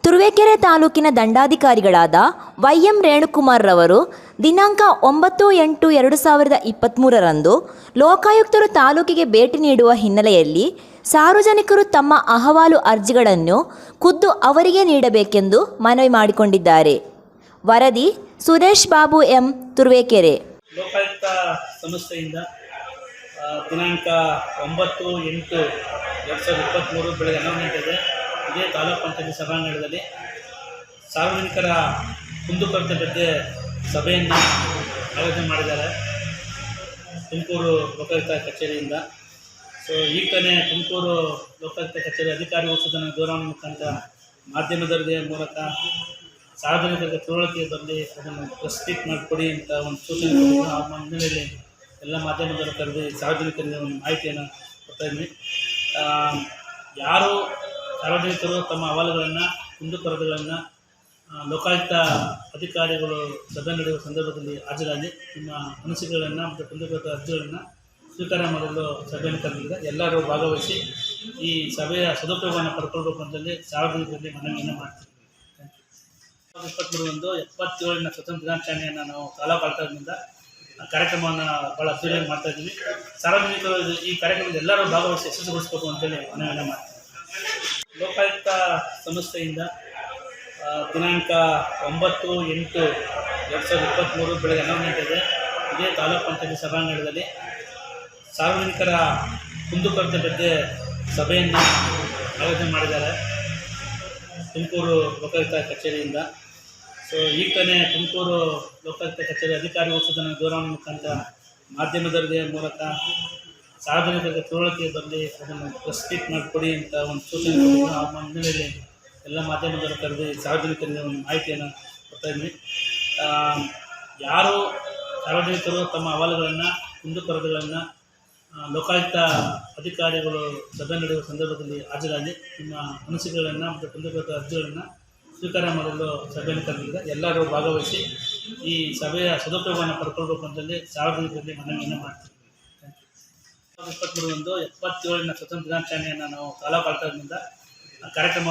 ತುರುವೇಕೆರೆ ತಾಲೂಕಿನ ದಂಡಾಧಿಕಾರಿಗಳಾದ ವೈ.ಎಂ. ರೇಣುಕುಮಾರ್ ರವರು ದಿನಾಂಕ 9/8/2023ರಂದು ಲೋಕಾಯುಕ್ತರು ತಾಲೂಕಿಗೆ ಭೇಟಿ ನೀಡುವ ಹಿನ್ನೆಲೆಯಲ್ಲಿ ಸಾರ್ವಜನಿಕರು ತಮ್ಮ ಅಹವಾಲು ಅರ್ಜಿಗಳನ್ನು ಖುದ್ದು ಅವರಿಗೆ ನೀಡಬೇಕೆಂದು ಮನವಿ ಮಾಡಿಕೊಂಡಿದ್ದಾರೆ. ವರದಿ ಸುರೇಶ್ ಬಾಬು ಎಂ, ತುರುವೇಕೆರೆ. ಲೋಕಾಯುಕ್ತ ಸಂಸ್ಥೆಯಿಂದ ದಿನಾಂಕ 9/8/2023 ಬೆಳಗ್ಗೆ 11 ಗಂಟೆಗೆ ಇದೇ ತಾಲೂಕು ಪಂಚಾಯತಿ ಸಭಾಂಗಣದಲ್ಲಿ ಸಾರ್ವಜನಿಕರ ಕುಂದುಕೊರತೆ ಬಗ್ಗೆ ಸಭೆಯನ್ನು ಆಯೋಜನೆ ಮಾಡಿದ್ದಾರೆ ತುಮಕೂರು ಲೋಕಾಯುಕ್ತ ಕಚೇರಿಯಿಂದ. ಈಗ ತಾನೇ ತುಮಕೂರು ಲೋಕಾಯುಕ್ತ ಕಚೇರಿ ಅಧಿಕಾರಿಗಳು ಸಹ ದೂರವಾಣಿ ಮುಖಾಂತರ ಮಾಧ್ಯಮದವರ ಮೂಲಕ ಸಾರ್ವಜನಿಕರಿಗೆ ತಿಳುವಳಿಕೆ ಬರಲಿ, ಅದನ್ನು ಪ್ರೆಸ್ ಕ್ಲಿಕ್ ಮಾಡಿಕೊಡಿ ಅಂತ ಒಂದು ಸೂಚನೆ ಕೊಟ್ಟಿದ್ದು. ಆ ಹಿನ್ನೆಲೆಯಲ್ಲಿ ಎಲ್ಲ ಮಾಧ್ಯಮದವರು ಕರೆದು ಸಾರ್ವಜನಿಕರಿಗೆ ಒಂದು ಮಾಹಿತಿಯನ್ನು ಕೊಡ್ತಾಯಿದ್ವಿ. ಯಾರು ಸಾರ್ವಜನಿಕರು ತಮ್ಮ ಅಹವಾಲುಗಳನ್ನು ಕುಂದುಕೊರತೆಗಳನ್ನು ಲೋಕಾಯುಕ್ತ ಅಧಿಕಾರಿಗಳು ಸಭೆ ನಡೆಯುವ ಸಂದರ್ಭದಲ್ಲಿ ಹಾಜರಾಗಿ ನಿಮ್ಮ ಅನಿಸಿಕೆಗಳನ್ನು ಮತ್ತು ಕುಂದುಕೊರತೆ ಅರ್ಜಿಗಳನ್ನು ಸ್ವೀಕಾರ ಮಾಡಲು ಸಭೆಯನ್ನು ಕರೆದಿದೆ. ಎಲ್ಲರೂ ಭಾಗವಹಿಸಿ ಈ ಸಭೆಯ ಸದುಪಯೋಗವನ್ನು ಪಡ್ಕೊಳ್ಬೇಕು ಅಂತೇಳಿ ಸಾರ್ವಜನಿಕರಲ್ಲಿ ಮನವಿಯನ್ನು ಮಾಡ್ತೀವಿ. 2023 77ನೇ ಸ್ವತಂತ್ರ ದಿನಾಚರಣೆಯನ್ನು ನಾವು ತಾಲೂಕು ಆಡಳಿತದಿಂದ ಕಾರ್ಯಕ್ರಮವನ್ನು ಭಾಳ ಅದ್ದೂರಿಯಾಗಿ ಮಾಡ್ತಾಯಿದ್ದೀವಿ. ಸಾರ್ವಜನಿಕರು ಈ ಕಾರ್ಯಕ್ರಮದಲ್ಲಿ ಎಲ್ಲರೂ ಭಾಗವಹಿಸಿ ಯಶಸ್ವಿಗೊಳಿಸಬೇಕು ಅಂತೇಳಿ ಮನವಿಯನ್ನು ಮಾಡ್ತೀವಿ. ಲೋಕಾಯುಕ್ತ ಸಂಸ್ಥೆಯಿಂದ ದಿನಾಂಕ 9/8/2023 ಬೆಳಗ್ಗೆ 11 ಗಂಟೆಗೆ ಇದೇ ತಾಲೂಕು ಪಂಚಾಯತಿ ಸಭಾಂಗಣದಲ್ಲಿ ಸಾರ್ವಜನಿಕರ ಕುಂದುಕೊರತೆ ಬಗ್ಗೆ ಸಭೆಯನ್ನು ಆಯೋಜನೆ ಮಾಡಿದ್ದಾರೆ ತುಮಕೂರು ಲೋಕಾಯುಕ್ತ ಕಚೇರಿಯಿಂದ. ಈಗ ತಾನೇ ತುಮಕೂರು ಲೋಕಾಯುಕ್ತ ಕಚೇರಿ ಅಧಿಕಾರಿಗಳು ಸಹ ದೂರವಾಣಿ ಮುಖಾಂತರ ಮಾಧ್ಯಮದವರ ಮೂಲಕ ಸಾರ್ವಜನಿಕರಿಗೆ ತಿಳುವಳಿಕೆ ಬರಲಿ, ಅದನ್ನು ಪ್ರೆಸ್ ಕ್ಲಿಕ್ ಮಾಡಿಕೊಡಿ ಅಂತ ಒಂದು ಸೂಚನೆ ಕೊಟ್ಟಿದ್ದು. ಆ ಹಿನ್ನೆಲೆಯಲ್ಲಿ ಎಲ್ಲ ಮಾಧ್ಯಮದವರು ಕರೆದು ಸಾರ್ವಜನಿಕರಿಗೆ ಒಂದು ಮಾಹಿತಿಯನ್ನು ಕೊಡ್ತಾಯಿದ್ವಿ. ಯಾರು ಸಾರ್ವಜನಿಕರು ತಮ್ಮ ಅಹವಾಲುಗಳನ್ನು ಕುಂದುಕೊರತೆಗಳನ್ನು ಲೋಕಾಯುಕ್ತ ಅಧಿಕಾರಿಗಳು ಸಭೆ ನಡೆಯುವ ಸಂದರ್ಭದಲ್ಲಿ ಹಾಜರಾಗಿ ನಿಮ್ಮ ಅನಿಸಿಕೆಗಳನ್ನು ಮತ್ತು ಕುಂದುಕೊರತೆ ಅರ್ಜಿಗಳನ್ನು ಸ್ವೀಕಾರ ಮಾಡಲು ಸಭೆಯನ್ನು ಕರೆದಿದೆ. ಎಲ್ಲರೂ ಭಾಗವಹಿಸಿ ಈ ಸಭೆಯ ಸದುಪಯೋಗವನ್ನು ಪಡ್ಕೊಳ್ಬೇಕು ಅಂತೇಳಿ ಸಾರ್ವಜನಿಕರಲ್ಲಿ ಮನವಿಯನ್ನು ಮಾಡ್ತೀವಿ. 2023 77ನೇ ಸ್ವತಂತ್ರ ದಿನಾಚರಣೆಯನ್ನು ನಾವು ತಾಲೂಕು ಆಡಳಿತದಿಂದ ಕಾರ್ಯಕ್ರಮ